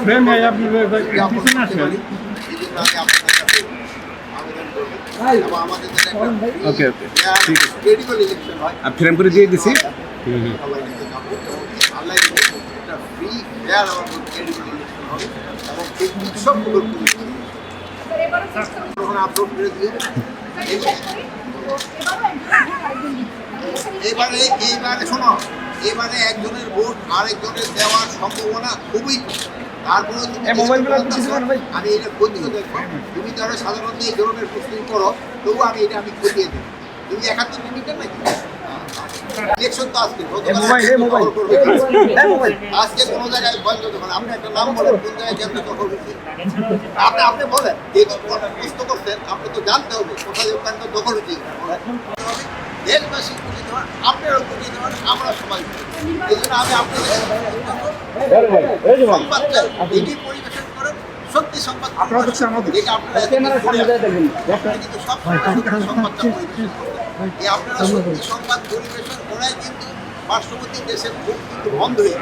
Frame আপনি পিছনে আসবেন। ওকে ওকে ঠিক আছে, আর ফ্রেম করে দিয়ে দিছি। এইবারে শোনো, এবারে একজনের ভোট আরেকজনের দেওয়ার সম্ভাবনা খুবই কম। তারপরে আমি এটা খতিয়ে দেখবো। তুমি ধরো সাধারণত এই ধরনের প্রশ্ন করো, তবু আমি এটা খতিয়ে দেবো। তুমি 71 মিনিটের নাকি ইলেকশন তো আজকে আজকে কোনো জায়গায় বন্ধ দখল। আপনি একটা নাম বলেন কোন জায়গায় কেন্দ্র দখল হয়েছে, আপনি বলেন। যে প্রশ্ন করছেন আপনি তো জানতে হবে কোথায় কেন্দ্র দখল হয়েছে। দেশবাসী বুঝে দেওয়ার, আপনারাও বুঝে দেওয়ার, আমরা সবাই এই জন্য আমি আপনাদের সংবাদটা এটি পরিবেশন করেন। সত্যি সংবাদ আপনারা কিন্তু সব সংবাদটা পরিবেশন করেন। আপনারা সত্যি সংবাদ পরিবেশন করাই কিন্তু পার্শ্ববর্তী দেশের মুখ কিন্তু বন্ধ হয়ে